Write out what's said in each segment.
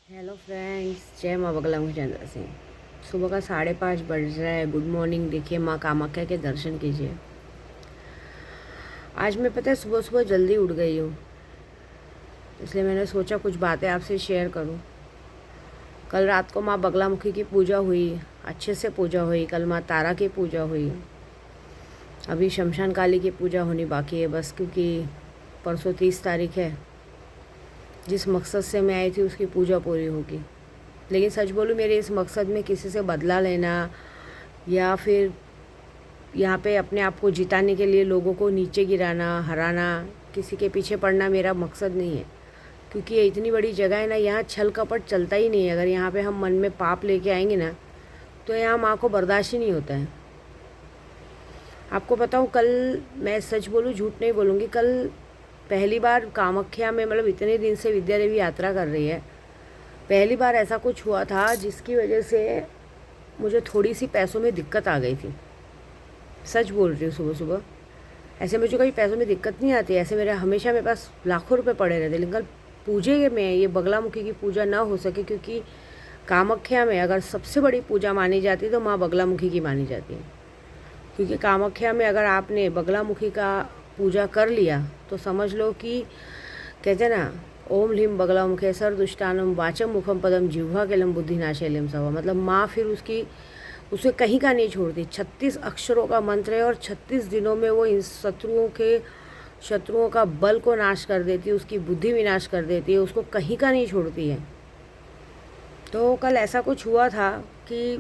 Hello friends, जय माँ बगला मुझे सिंह। सुबह का 5:30 बज रहा है। Good morning. देखिए, माँ कामाख्या के दर्शन कीजिए। आज मैं पता है सुबह सुबह जल्दी उठ गई हूँ, इसलिए मैंने सोचा कुछ बातें आपसे शेयर करूँ। कल रात को माँ बगलामुखी की पूजा हुई, अच्छे से पूजा हुई। कल माँ तारा की पूजा हुई। अभी शमशान काली की पूजा होनी बाकी है बस, क्योंकि परसों 30 तारीख है। जिस मकसद से मैं आई थी उसकी पूजा पूरी होगी। लेकिन सच बोलूँ, मेरे इस मकसद में किसी से बदला लेना या फिर यहाँ पे अपने आप को जिताने के लिए लोगों को नीचे गिराना, हराना, किसी के पीछे पड़ना मेरा मकसद नहीं है। क्योंकि ये इतनी बड़ी जगह है ना, यहाँ छल कपट चलता ही नहीं है। अगर यहाँ पे हम मन में पाप लेके आएंगे ना, तो यहाँ माँ को बर्दाश्त ही नहीं होता है। आपको बताऊँ, कल मैं सच बोलूँ, झूठ नहीं बोलूँगी, कल पहली बार कामाख्या में, मतलब इतने दिन से विद्या देवी यात्रा कर रही है, पहली बार ऐसा कुछ हुआ था जिसकी वजह से मुझे थोड़ी सी पैसों में दिक्कत आ गई थी। सच बोल रही हूँ। सुबह सुबह ऐसे मुझे कभी पैसों में दिक्कत नहीं आती, ऐसे मेरे हमेशा मेरे पास लाखों रुपए पड़े रहते। लेकिन कल पूजे में ये बगलामुखी की पूजा ना हो सके, क्योंकि कामाख्या में अगर सबसे बड़ी पूजा मानी जाती है तो माँ बगलामुखी की मानी जाती है। क्योंकि कामाख्या में अगर आपने बगलामुखी का पूजा कर लिया तो समझ लो कि, कहते ना, ओम ह्लीम बगलामुखे सर्वदुष्टानम वाचम मुखम पदम जिह्वा केलम बुद्धिनाशैलम सवा। मतलब माँ फिर उसे कहीं का नहीं छोड़ती। 36 अक्षरों का मंत्र है और 36 दिनों में वो इन शत्रुओं का बल को नाश कर देती है, उसकी बुद्धि विनाश कर देती है, उसको कहीं का नहीं छोड़ती है। तो कल ऐसा कुछ हुआ था कि,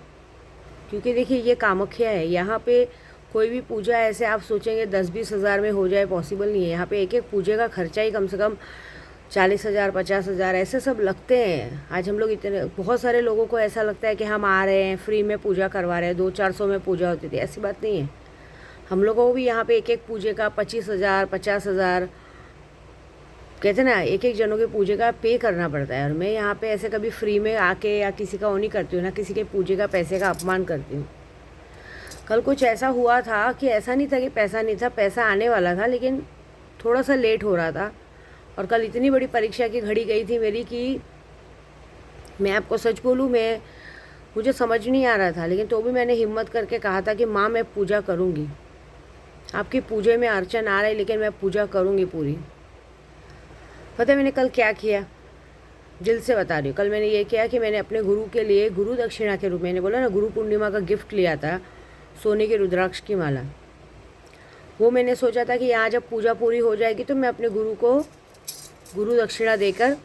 क्योंकि देखिए ये कामाख्या है, यहाँ पे कोई भी पूजा ऐसे आप सोचेंगे 10-20 हज़ार में हो जाए, पॉसिबल नहीं है। यहाँ पे एक एक पूजे का खर्चा ही कम से कम 40,000 50,000 ऐसे सब लगते हैं। आज हम लोग इतने, बहुत सारे लोगों को ऐसा लगता है कि हम आ रहे हैं फ्री में पूजा करवा रहे हैं, 200-400 में पूजा होती थी। ऐसी बात नहीं है। हम लोगों को भी यहाँ पे एक एक पूजे का 25,000 50,000, कहते ना, एक एक जनों के पूजे का पे करना पड़ता है। और मैं यहाँ पे ऐसे कभी फ्री में आके या किसी का वो नहीं करती हूँ, ना किसी के पूजे का पैसे का अपमान करती हूँ। कल कुछ ऐसा हुआ था कि ऐसा नहीं था कि पैसा नहीं था, पैसा आने वाला था, लेकिन थोड़ा सा लेट हो रहा था। और कल इतनी बड़ी परीक्षा की घड़ी गई थी मेरी कि मैं आपको सच बोलूँ, मुझे समझ नहीं आ रहा था, लेकिन तो भी मैंने हिम्मत करके कहा था कि माँ मैं पूजा करूँगी। आपकी पूजे में अड़चन आ रही, लेकिन मैं पूजा करूँगी पूरी। पता है मैंने कल क्या किया? दिल से बता रही हूँ। कल मैंने ये किया कि मैंने अपने गुरु के लिए गुरु दक्षिणा के रूप में, मैंने बोला ना, गुरु पूर्णिमा का गिफ्ट लिया था, सोने की रुद्राक्ष की माला। वो मैंने सोचा था कि यहाँ जब पूजा पूरी हो जाएगी तो मैं अपने गुरु को गुरु दक्षिणा देकर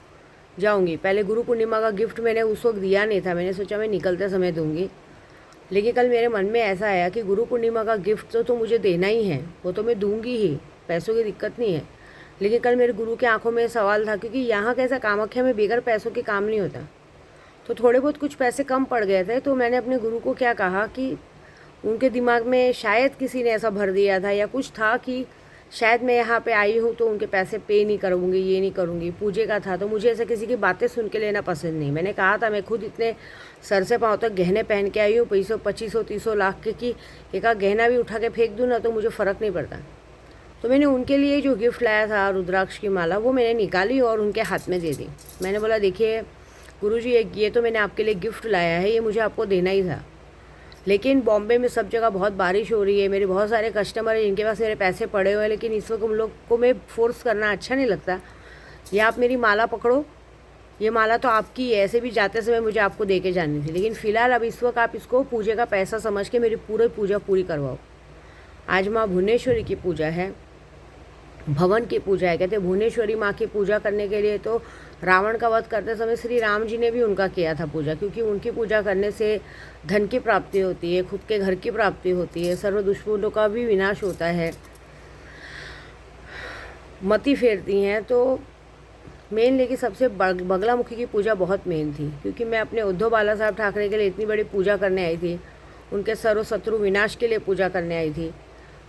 जाऊंगी। पहले गुरु पूर्णिमा का गिफ्ट मैंने उस वक्त दिया नहीं था, मैंने सोचा मैं निकलते समय दूंगी। लेकिन कल मेरे मन में ऐसा आया कि गुरु पूर्णिमा का गिफ्ट तो मुझे देना ही है, वो तो मैं दूंगी ही, पैसों की दिक्कत नहीं है। लेकिन कल मेरे गुरु के आंखों में सवाल था, क्योंकि यहाँ कैसा, कामाख्या में बगैर पैसों के काम नहीं होता। तो थोड़े बहुत कुछ पैसे कम पड़ गए थे, तो मैंने अपने गुरु को क्या कहा कि उनके दिमाग में शायद किसी ने ऐसा भर दिया था या कुछ था कि शायद मैं यहाँ पे आई हूँ तो उनके पैसे पे नहीं करूँगी, ये नहीं करूँगी। पूजे का था तो मुझे ऐसे किसी की बातें सुन के लेना पसंद नहीं। मैंने कहा था, मैं खुद इतने सर से पाँव तक गहने पहन के आई हूँ, 2500 लाख के, कि एक आध गहना भी उठा के फेंक दूँ ना तो मुझे फ़र्क नहीं पड़ता। तो मैंने उनके लिए जो गिफ्ट लाया था, रुद्राक्ष की माला, वो मैंने निकाली और उनके हाथ में दे दी। मैंने बोला, देखिए गुरुजी, ये तो मैंने आपके लिए गिफ्ट लाया है, ये मुझे आपको देना ही था। लेकिन बॉम्बे में सब जगह बहुत बारिश हो रही है, मेरे बहुत सारे कस्टमर हैं जिनके पास मेरे पैसे पड़े हुए हैं, लेकिन इस वक्त उन लोग को मैं फोर्स करना अच्छा नहीं लगता। ये आप मेरी माला पकड़ो, ये माला तो आपकी है, ऐसे भी जाते समय मुझे आपको दे के जानी थी, लेकिन फ़िलहाल अब इस वक्त आप इसको पूजे का पैसा समझ के मेरी पूरी पूजा पूरी करवाओ। आज माँ भुवनेश्वरी की पूजा है, भवन की पूजा है। कहते भुवनेश्वरी माँ की पूजा करने के लिए तो रावण का वध करते समय श्री राम जी ने भी उनका किया था पूजा, क्योंकि उनकी पूजा करने से धन की प्राप्ति होती है, खुद के घर की प्राप्ति होती है, सर्व दुश्मनों का भी विनाश होता है, मति फेरती हैं। तो मेन, लेकिन सबसे बगलामुखी की पूजा बहुत मेन थी, क्योंकि मैं अपने उद्धव बाला साहब ठाकरे के लिए इतनी बड़ी पूजा करने आई थी, उनके सर्व शत्रु विनाश के लिए पूजा करने आई थी।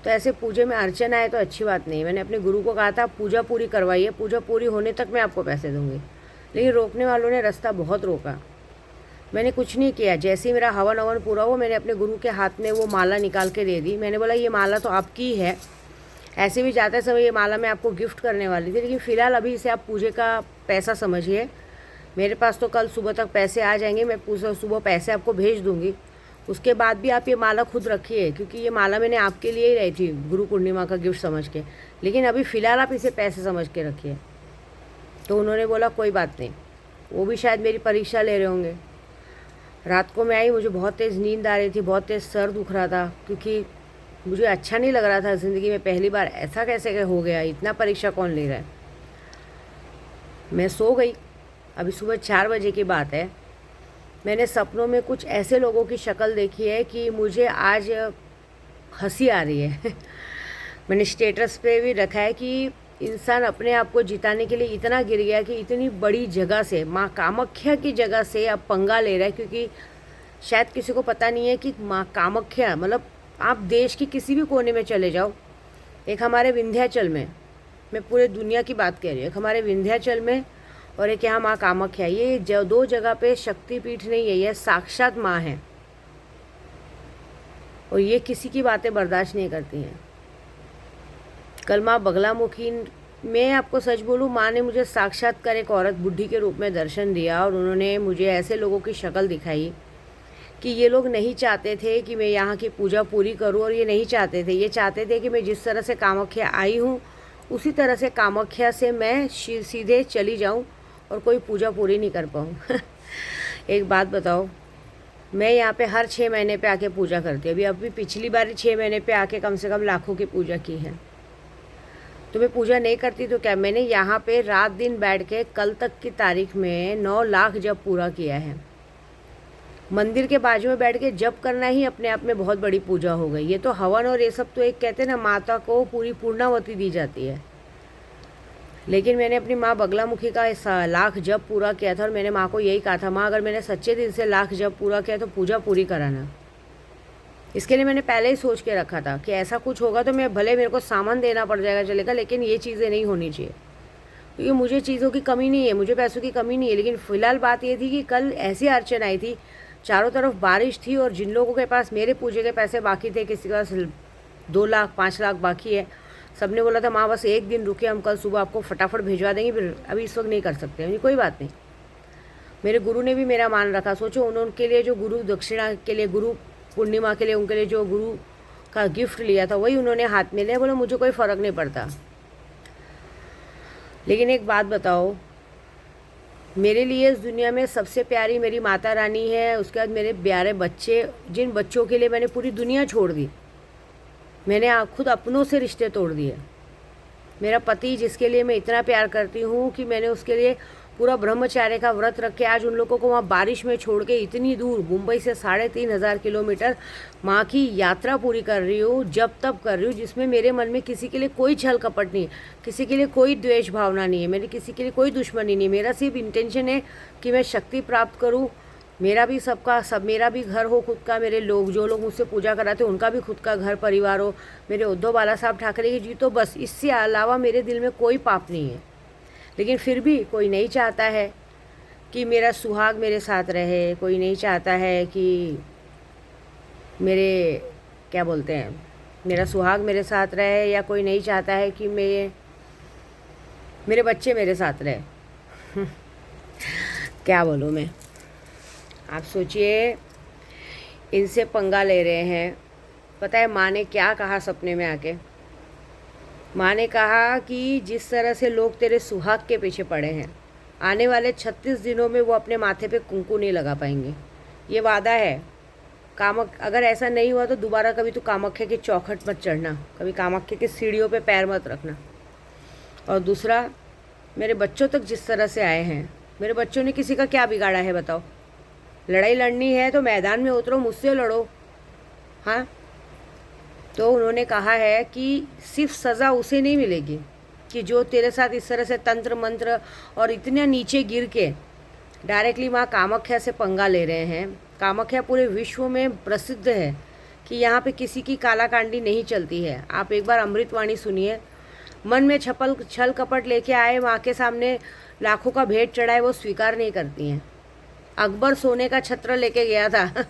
तो ऐसे पूजे में अड़चन आए तो अच्छी बात नहीं। मैंने अपने गुरु को कहा था, पूजा पूरी करवाइए, पूजा पूरी होने तक मैं आपको पैसे दूंगी। लेकिन रोकने वालों ने रास्ता बहुत रोका। मैंने कुछ नहीं किया। जैसे ही मेरा हवन अवन पूरा हुआ, मैंने अपने गुरु के हाथ में वो माला निकाल के दे दी। मैंने बोला, ये माला तो आपकी है, ऐसे भी जाते समय ये माला मैं आपको गिफ्ट करने वाली थी, लेकिन फ़िलहाल अभी इसे आप पूजे का पैसा समझिए, मेरे पास तो कल सुबह तक पैसे आ जाएंगे, मैं सुबह पैसे आपको भेज दूँगी। उसके बाद भी आप ये माला खुद रखिए, क्योंकि ये माला मैंने आपके लिए ही रही थी गुरु पूर्णिमा का गिफ्ट समझ के, लेकिन अभी फ़िलहाल आप इसे पैसे समझ के रखिए। तो उन्होंने बोला कोई बात नहीं। वो भी शायद मेरी परीक्षा ले रहे होंगे। रात को मैं आई, मुझे बहुत तेज़ नींद आ रही थी, बहुत तेज़ सर दुख रहा था, क्योंकि मुझे अच्छा नहीं लग रहा था। ज़िंदगी में पहली बार ऐसा कैसे हो गया, इतना परीक्षा कौन ले रहा है। मैं सो गई। अभी सुबह 4 बजे की बात है। मैंने सपनों में कुछ ऐसे लोगों की शक्ल देखी है कि मुझे आज हंसी आ रही है। मैंने स्टेटस पे भी रखा है कि इंसान अपने आप को जिताने के लिए इतना गिर गया कि इतनी बड़ी जगह से, माँ कामाख्या की जगह से अब पंगा ले रहा है। क्योंकि शायद किसी को पता नहीं है कि माँ कामाख्या, मतलब आप देश की किसी भी कोने में चले जाओ, एक हमारे विंध्याचल में, मैं पूरे दुनिया की बात कह रही हूँ, एक हमारे विंध्याचल में और एक यहाँ माँ कामाख्या, ये दो जगह पे शक्तिपीठ नहीं है, यह साक्षात माँ है। और ये किसी की बातें बर्दाश्त नहीं करती हैं। कल माँ बगलामुखी, मैं आपको सच बोलूँ, माँ ने मुझे साक्षात्कार एक औरत बुढ़ी के रूप में दर्शन दिया, और उन्होंने मुझे ऐसे लोगों की शक्ल दिखाई कि ये लोग नहीं चाहते थे कि मैं यहाँ की पूजा पूरी करूँ, और ये नहीं चाहते थे, ये चाहते थे कि मैं जिस तरह से कामाख्या आई हूँ उसी तरह से कामाख्या से मैं सीधे चली जाऊँ और कोई पूजा पूरी नहीं कर पाऊँ। एक बात बताओ, मैं यहाँ पे हर 6 महीने पे आके पूजा करती हूँ। अभी पिछली बार 6 महीने पे आके कम से कम लाखों की पूजा की है। तो मैं पूजा नहीं करती तो क्या, मैंने यहाँ पे रात दिन बैठ के कल तक की तारीख में 9 लाख जप पूरा किया है। मंदिर के बाजू में बैठ के जप करना ही अपने आप में बहुत बड़ी पूजा हो गई। ये तो हवन और ये सब तो एक कहते हैं ना, माता को पूरी पूर्णावती दी जाती है। लेकिन मैंने अपनी माँ बगलामुखी का लाख जप पूरा किया था, और मैंने माँ को यही कहा था, माँ अगर मैंने सच्चे दिल से लाख जप पूरा किया तो पूजा पूरी कराना। इसके लिए मैंने पहले ही सोच के रखा था कि ऐसा कुछ होगा तो मैं, भले मेरे को सामान देना पड़ जाएगा चलेगा, लेकिन ये चीज़ें नहीं होनी चाहिए। क्योंकि मुझे चीज़ों की कमी नहीं है, मुझे पैसों की कमी नहीं है। लेकिन फ़िलहाल बात ये थी कि कल ऐसी अड़चन आई थी, चारों तरफ बारिश थी, और जिन लोगों के पास मेरे पूजे के पैसे बाकी थे, किसी के पास 2 लाख 5 लाख बाकी है, सब ने बोला था माँ बस एक दिन रुके, हम कल सुबह आपको फटाफट भिजवा देंगे, फिर अभी इस वक्त नहीं कर सकते। यानी कोई बात नहीं। मेरे गुरु ने भी मेरा मान रखा। सोचो, उनके लिए जो गुरु दक्षिणा के लिए, गुरु पूर्णिमा के लिए उनके लिए जो गुरु का गिफ्ट लिया था, वही उन्होंने हाथ में लिया। बोले मुझे कोई फ़र्क नहीं पड़ता। लेकिन एक बात बताओ, मेरे लिए इस दुनिया में सबसे प्यारी मेरी माता रानी है। उसके बाद मेरे प्यारे बच्चे, जिन बच्चों के लिए मैंने पूरी दुनिया छोड़ दी, मैंने खुद अपनों से रिश्ते तोड़ दिए। मेरा पति, जिसके लिए मैं इतना प्यार करती हूँ कि मैंने उसके लिए पूरा ब्रह्मचार्य का व्रत रख के आज उन लोगों को वहाँ बारिश में छोड़ के इतनी दूर मुंबई से 3,500 किलोमीटर माँ की यात्रा पूरी कर रही हूँ, जब तब कर रही हूँ, जिसमें मेरे मन में किसी के लिए कोई छल कपट नहीं है, किसी के लिए कोई द्वेष भावना नहीं है, मेरी किसी के लिए कोई दुश्मनी नहीं है। मेरा सिर्फ इंटेंशन है कि मैं शक्ति प्राप्त करूँ, मेरा भी मेरा भी घर हो खुद का, मेरे लोग, जो लोग मुझसे पूजा कराते हैं उनका भी खुद का घर परिवार हो, मेरे उद्धव बाला साहब ठाकरे जी, तो बस इससे अलावा मेरे दिल में कोई पाप नहीं है। लेकिन फिर भी कोई नहीं चाहता है कि मेरा सुहाग मेरे साथ रहे, कोई नहीं चाहता है कि मेरे, क्या बोलते हैं, मेरा सुहाग मेरे साथ रहे, या कोई नहीं चाहता है कि मेरे बच्चे मेरे साथ रहे। क्या बोलूँ मैं। आप सोचिए, इनसे पंगा ले रहे हैं। पता है माँ ने क्या कहा सपने में आके? माँ ने कहा कि जिस तरह से लोग तेरे सुहाग के पीछे पड़े हैं, आने वाले 36 दिनों में वो अपने माथे पे कुंकू नहीं लगा पाएंगे। ये वादा है। अगर ऐसा नहीं हुआ तो दोबारा कभी तू कामाख्या की चौखट मत चढ़ना, कभी कामाख्या की सीढ़ियों पे पैर मत रखना। और दूसरा, मेरे बच्चों तक जिस तरह से आए हैं, मेरे बच्चों ने किसी का क्या बिगाड़ा है बताओ? लड़ाई लड़नी है तो मैदान में उतरो, मुझसे लड़ो। हाँ, तो उन्होंने कहा है कि सिर्फ सज़ा उसे नहीं मिलेगी कि जो तेरे साथ इस तरह से तंत्र मंत्र और इतने नीचे गिर के डायरेक्टली माँ कामाख्या से पंगा ले रहे हैं। कामाख्या पूरे विश्व में प्रसिद्ध है कि यहाँ पे किसी की कालाकांडी नहीं चलती है। आप एक बार अमृतवाणी सुनिए। मन में छल कपट लेके आए, माँ के सामने लाखों का भेंट चढ़ाए, वो स्वीकार नहीं करती हैं। अकबर सोने का छत्र लेके गया था,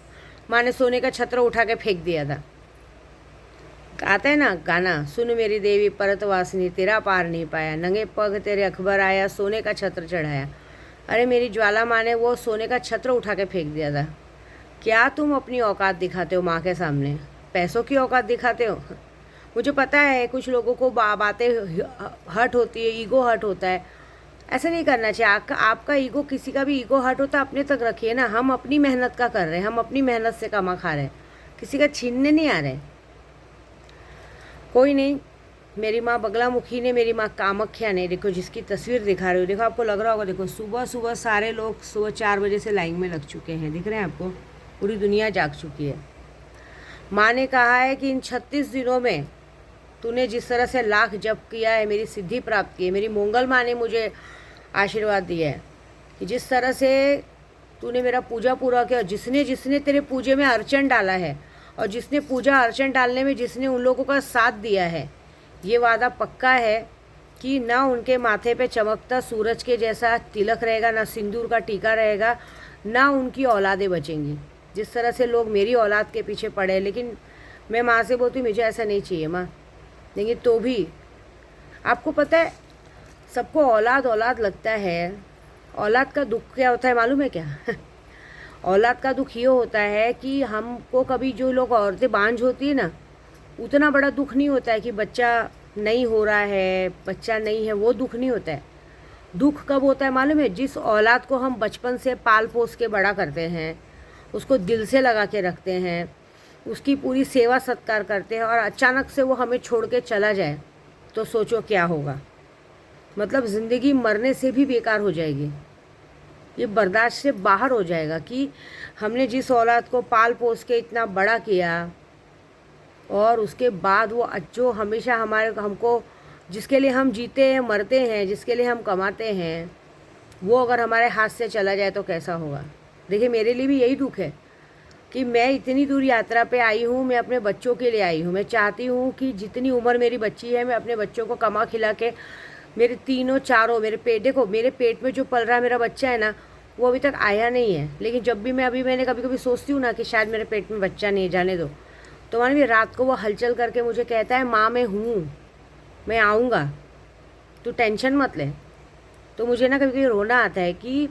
माँ ने सोने का छत्र उठा के फेंक दिया था। आता है ना गाना, सुन मेरी देवी परतवासिनी तेरा पार नहीं पाया, नंगे पग तेरे अकबर आया, सोने का छत्र चढ़ाया। अरे मेरी ज्वाला माँ ने वो सोने का छत्र उठा के फेंक दिया था। क्या तुम अपनी औकात दिखाते हो माँ के सामने? पैसों की औकात दिखाते हो? मुझे पता है कुछ लोगों को बातें हर्ट होती है, ईगो हर्ट होता है। ऐसा नहीं करना चाहिए। आपका ईगो, किसी का भी ईगो हर्ट होता है, अपने तक रखिए ना। हम अपनी मेहनत का कर रहे हैं, हम अपनी मेहनत से कमा खा रहे हैं, किसी का छीनने नहीं आ रहे। कोई नहीं। मेरी माँ बगलामुखी ने, मेरी माँ कामाख्या ने, देखो जिसकी तस्वीर दिखा रही हूँ, देखो आपको लग रहा होगा, देखो सुबह सुबह सारे लोग सुबह 4 बजे से लाइन में लग चुके हैं, दिख रहे हैं आपको? पूरी दुनिया जाग चुकी है। माँ ने कहा है कि इन 36 दिनों में तूने जिस तरह से लाख जप किया है, मेरी सिद्धि प्राप्त की है। मेरी मंगल माँ ने मुझे आशीर्वाद दिया है कि जिस तरह से तूने मेरा पूजा पूरा किया, जिसने जिसने तेरे पूजे में अर्चन डाला है और जिसने पूजा अर्चन डालने में जिसने उन लोगों का साथ दिया है, ये वादा पक्का है कि ना उनके माथे पे चमकता सूरज के जैसा तिलक रहेगा, ना सिंदूर का टीका रहेगा, ना उनकी औलादें बचेंगी। जिस तरह से लोग मेरी औलाद के पीछे पड़े, लेकिन मैं माँ से बोलती मुझे ऐसा नहीं चाहिए माँ। लेकिन तो भी आपको पता है, सबको औलाद औलाद लगता है। औलाद का दुख क्या होता है मालूम है क्या? औलाद का दुख ये होता है कि हमको कभी, जो लोग औरतें बांझ होती है ना, उतना बड़ा दुख नहीं होता है कि बच्चा नहीं हो रहा है, बच्चा नहीं है, वो दुख नहीं होता है। दुख कब होता है मालूम है? जिस औलाद को हम बचपन से पाल पोस के बड़ा करते हैं, उसको दिल से लगा के रखते हैं, उसकी पूरी सेवा सत्कार करते हैं, और अचानक से वो हमें छोड़ के चला जाए, तो सोचो क्या होगा। मतलब ज़िंदगी मरने से भी बेकार हो जाएगी। ये बर्दाश्त से बाहर हो जाएगा कि हमने जिस औलाद को पाल पोस के इतना बड़ा किया, और उसके बाद वो जो हमेशा हमको जिसके लिए हम जीते हैं, मरते हैं, जिसके लिए हम कमाते हैं, वो अगर हमारे हाथ से चला जाए तो कैसा होगा। देखिए मेरे लिए भी यही दुख है कि मैं इतनी दूर यात्रा पे आई हूँ, मैं अपने बच्चों के लिए आई हूँ। मैं चाहती हूँ कि जितनी उम्र मेरी बच्ची है, मैं अपने बच्चों को कमा खिला के, मेरे तीनों चारों, मेरे पेट, देखो मेरे पेट में जो पल रहा है मेरा बच्चा है ना, वो अभी तक आया नहीं है। लेकिन जब भी मैंने कभी कभी सोचती हूँ ना कि शायद मेरे पेट में बच्चा नहीं है, जाने दो, तो मान भी रात को वो हलचल करके मुझे कहता है माँ मैं हूँ, मैं आऊँगा, तू टेंशन मत ले। तो मुझे ना कभी कभी रोना आता है कि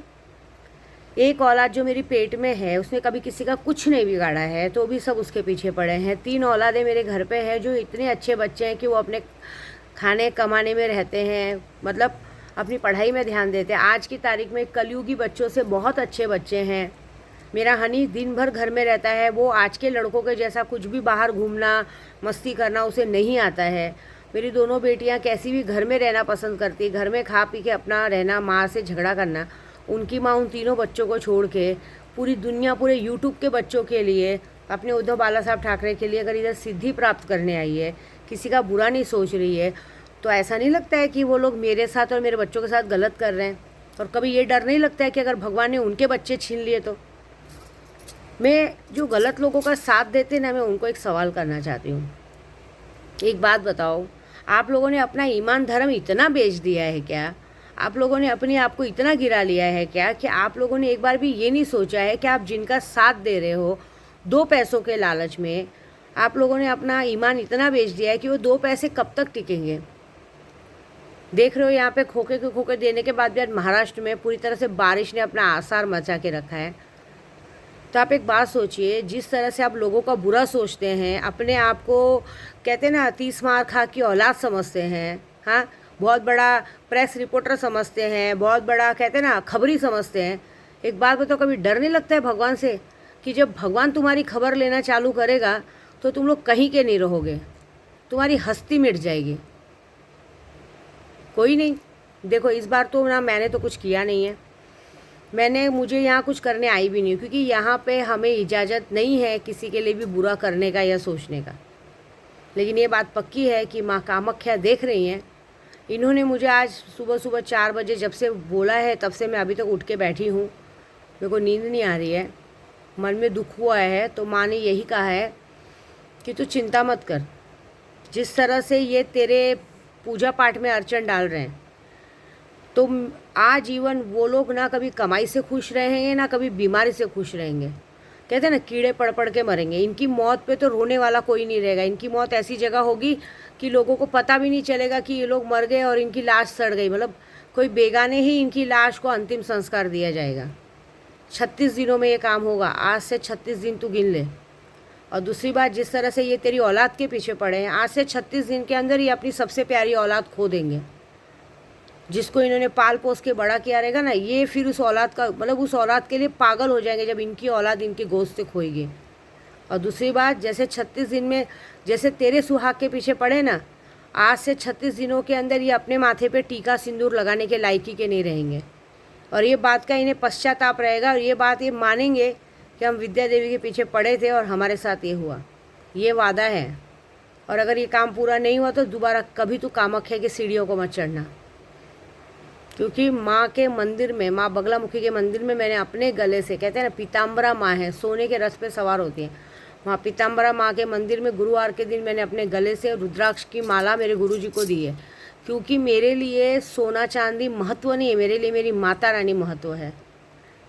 एक औलाद जो मेरी पेट में है, उसने कभी किसी का कुछ नहीं बिगाड़ा है, तो भी सब उसके पीछे पड़े हैं। 3 औलादें मेरे घर पे हैं जो इतने अच्छे बच्चे हैं कि वो अपने खाने कमाने में रहते हैं, मतलब अपनी पढ़ाई में ध्यान देते हैं। आज की तारीख में कलयुगी बच्चों से बहुत अच्छे बच्चे हैं। मेरा हनी दिन भर घर में रहता है, वो आज के लड़कों के जैसा कुछ भी बाहर घूमना, मस्ती करना उसे नहीं आता है। मेरी दोनों बेटियां कैसी भी घर में रहना पसंद करती, घर में खा पी के अपना रहना, माँ से झगड़ा करना। उनकी माँ उन तीनों बच्चों को छोड़ के पूरी दुनिया, पूरे यूट्यूब के बच्चों के लिए, अपने उद्धव बाला साहब ठाकरे के लिए अगर इधर सिद्धि प्राप्त करने आई है, किसी का बुरा नहीं सोच रही है, तो ऐसा नहीं लगता है कि वो लोग मेरे साथ और मेरे बच्चों के साथ गलत कर रहे हैं? और कभी ये डर नहीं लगता है कि अगर भगवान ने उनके बच्चे छीन लिए तो? मैं जो गलत लोगों का साथ देते ना, मैं उनको एक सवाल करना चाहती हूँ। एक बात बताओ, आप लोगों ने अपना ईमान धर्म इतना बेच दिया है क्या? आप लोगों ने अपने आप को इतना गिरा लिया है क्या कि आप लोगों ने एक बार भी ये नहीं सोचा है कि आप जिनका साथ दे रहे हो 2 पैसों के लालच में, आप लोगों ने अपना ईमान इतना बेच दिया है कि वो 2 पैसे कब तक टिकेंगे? देख रहे हो यहाँ पे खोखे के खोखे देने के बाद भी आज महाराष्ट्र में पूरी तरह से बारिश ने अपना आसार मचा के रखा है। तो आप एक बात सोचिए, जिस तरह से आप लोगों का बुरा सोचते हैं, अपने आप को कहते हैं ना 30 मार खा की औलाद समझते हैं, हाँ, बहुत बड़ा प्रेस रिपोर्टर समझते हैं, बहुत बड़ा कहते हैं ना खबरी समझते हैं। एक बात बताओ, कभी डर नहीं लगता है भगवान से कि जब भगवान तुम्हारी खबर लेना चालू करेगा तो तुम लोग कहीं के नहीं रहोगे, तुम्हारी हस्ती मिट जाएगी। कोई नहीं, देखो इस बार तो ना मैंने तो कुछ किया नहीं है, मुझे यहाँ कुछ करने आई भी नहीं, क्योंकि यहाँ पे हमें इजाज़त नहीं है किसी के लिए भी बुरा करने का या सोचने का। लेकिन ये बात पक्की है कि माँ कामाख्या देख रही हैं। इन्होंने मुझे आज सुबह सुबह 4 बजे जब से बोला है, तब से मैं अभी तक उठ के बैठी हूँ, मेरे को नींद नहीं आ रही है, मन में दुख हुआ है। तो माँ ने यही कहा है कि तू चिंता मत कर, जिस तरह से ये तेरे पूजा पाठ में अर्चन डाल रहे हैं, तो आजीवन वो लोग ना कभी कमाई से खुश रहेंगे, ना कभी बीमारी से खुश रहेंगे। कहते हैं ना कीड़े पड़ पड़ के मरेंगे। इनकी मौत पे तो रोने वाला कोई नहीं रहेगा। इनकी मौत ऐसी जगह होगी कि लोगों को पता भी नहीं चलेगा कि ये लोग मर गए और इनकी लाश सड़ गई। मतलब कोई बेगाने ही इनकी लाश को अंतिम संस्कार दिया जाएगा। 36 दिनों में ये काम होगा। आज से 36 दिन तू गिन ले। और दूसरी बात, जिस तरह से ये तेरी औलाद के पीछे पड़े हैं, आज से 36 दिन के अंदर ये अपनी सबसे प्यारी औलाद खो देंगे। जिसको इन्होंने पाल पोस के बड़ा किया रहेगा ना, ये फिर उस औलाद का मतलब उस औलाद के लिए पागल हो जाएंगे जब इनकी औलाद इनके गोश्त से खोएगी। और दूसरी बात, जैसे 36 दिन में जैसे तेरे सुहाग के पीछे पड़े ना, आज से 36 दिनों के अंदर ये अपने माथे पे टीका सिंदूर लगाने के लायकी के नहीं रहेंगे। और ये बात का इन्हें पश्चाताप रहेगा और ये बात ये मानेंगे कि हम विद्या देवी के पीछे पड़े थे और हमारे साथ ये हुआ। ये वादा है। और अगर ये काम पूरा नहीं हुआ तो दोबारा कभी तो कामाख्या की सीढ़ियों को मत चढ़ना। क्योंकि माँ के मंदिर में, माँ बगलामुखी के मंदिर में मैंने अपने गले से, कहते हैं ना पीताम्बरा माँ है, सोने के रथ पे सवार होती है, वहाँ पीताम्बरा माँ के मंदिर में गुरुवार के दिन मैंने अपने गले से रुद्राक्ष की माला मेरे गुरुजी को दी है। क्योंकि मेरे लिए सोना चांदी महत्व नहीं है, मेरे लिए मेरी माता रानी महत्व है।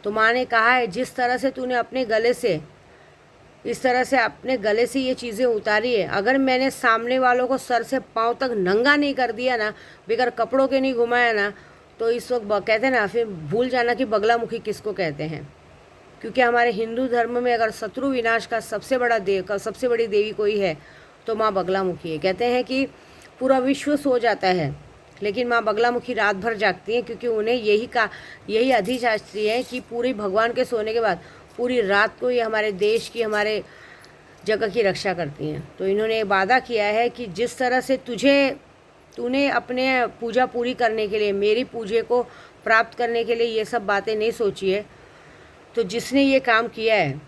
तो माँ ने कहा है, जिस तरह से तूने अपने गले से, इस तरह से अपने गले से ये चीज़ें उतारी है, अगर मैंने सामने वालों को सर से पाँव तक नंगा नहीं कर दिया ना, बगैर कपड़ों के नहीं घुमाया ना, तो इस वक्त कहते हैं ना, फिर भूल जाना कि बगलामुखी किसको कहते हैं। क्योंकि हमारे हिंदू धर्म में अगर शत्रु विनाश का सबसे बड़ी देवी कोई है तो माँ बगलामुखी है। कहते हैं कि पूरा विश्व सो जाता है लेकिन माँ बगलामुखी रात भर जागती हैं, क्योंकि उन्हें यही अधिशास्त्री है कि पूरी भगवान के सोने के बाद पूरी रात को ये हमारे देश की, हमारे जगह की रक्षा करती हैं। तो इन्होंने वादा किया है कि जिस तरह से तूने अपने पूजा पूरी करने के लिए, मेरी पूजे को प्राप्त करने के लिए ये सब बातें नहीं सोची है, तो जिसने ये काम किया है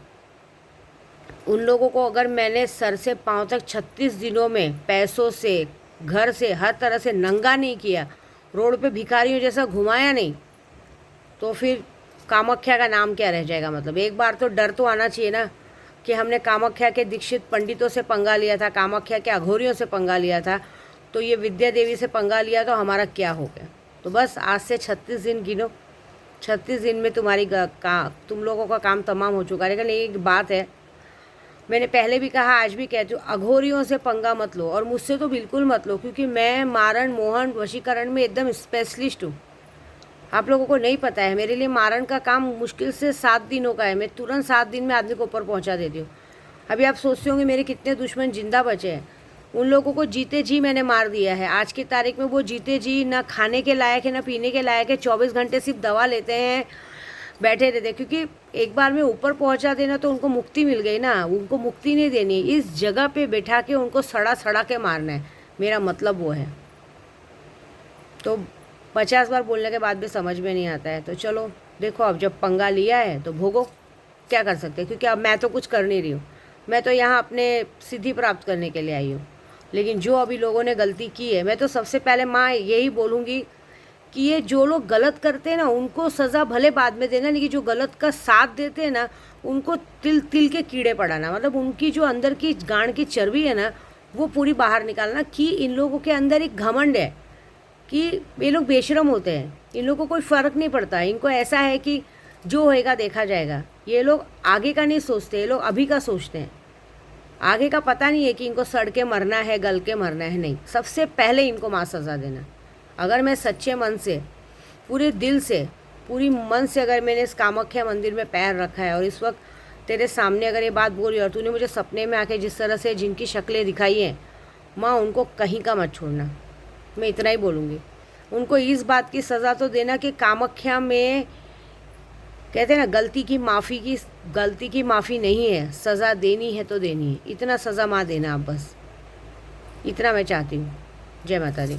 उन लोगों को अगर मैंने सर से पाँव तक 36 दिनों में पैसों से, घर से, हर तरह से नंगा नहीं किया, रोड पे भिखारियों जैसा घुमाया नहीं, तो फिर कामाख्या का नाम क्या रह जाएगा। मतलब एक बार तो डर तो आना चाहिए ना कि हमने कामाख्या के दीक्षित पंडितों से पंगा लिया था, कामाख्या के अघोरियों से पंगा लिया था, तो ये विद्या देवी से पंगा लिया तो हमारा क्या हो गया। तो बस आज से 36 दिन गिनो, 36 दिन में तुम लोगों का काम तमाम हो चुका है। लेकिन एक बात है, मैंने पहले भी कहा, आज भी कहती हूँ, अघोरियों से पंगा मत लो और मुझसे तो बिल्कुल मत लो, क्योंकि मैं मारण, मोहन, वशीकरण में एकदम स्पेशलिस्ट हूँ। आप लोगों को नहीं पता है, मेरे लिए मारण का काम मुश्किल से 7 दिनों का है। मैं तुरंत 7 दिन में आदमी को ऊपर पहुँचा देती हूँ। अभी आप सोचते होंगे मेरे कितने दुश्मन जिंदा बचे हैं, उन लोगों को जीते जी मैंने मार दिया है। आज की तारीख में वो जीते जी ना खाने के लायक है ना पीने के लायक है, 24 घंटे सिर्फ दवा लेते हैं, बैठे रहते हैं। क्योंकि एक बार में ऊपर पहुंचा देना तो उनको मुक्ति मिल गई ना, उनको मुक्ति नहीं देनी है, इस जगह पे बैठा के उनको सड़ा के मारना है, मेरा मतलब वो है। तो 50 बार बोलने के बाद भी समझ में नहीं आता है। तो चलो देखो, अब जब पंगा लिया है तो भोगो, क्या कर सकते हैं। क्योंकि अब मैं तो कुछ कर नहीं रही हूँ, मैं तो यहाँ अपने सिद्धि प्राप्त करने के लिए आई हूँ। लेकिन जो अभी लोगों ने गलती की है, मैं तो सबसे पहले माँ यही बोलूँगी कि ये जो लोग गलत करते हैं ना, उनको सज़ा भले बाद में देना, लेकिन जो गलत का साथ देते हैं ना, उनको तिल के कीड़े पड़ाना। मतलब उनकी जो अंदर की गांड की चर्बी है ना, वो पूरी बाहर निकालना। कि इन लोगों के अंदर एक घमंड है कि ये लोग बेशरम होते हैं, इन लोगों को कोई फ़र्क नहीं पड़ता। इनको ऐसा है कि जो होएगा देखा जाएगा। ये लोग आगे का नहीं सोचते, ये लोग अभी का सोचते हैं। आगे का पता नहीं है कि इनको सड़ के मरना है, गल के मरना है, नहीं। सबसे पहले इनको माँ सज़ा देना। अगर मैं सच्चे मन से, पूरे दिल से, पूरी मन से अगर मैंने इस कामाख्या मंदिर में पैर रखा है और इस वक्त तेरे सामने अगर ये बात बोली और तूने मुझे सपने में आके जिस तरह से जिनकी शक्लें दिखाई हैं, माँ उनको कहीं का मत छोड़ना। मैं इतना ही बोलूँगी। उनको इस बात की सज़ा तो देना कि कामाख्या में कहते हैं ना, गलती की माफ़ी नहीं है, सज़ा देनी है तो देनी है। इतना सज़ा माँ देना आप, बस इतना मैं चाहती हूँ। जय माता दी।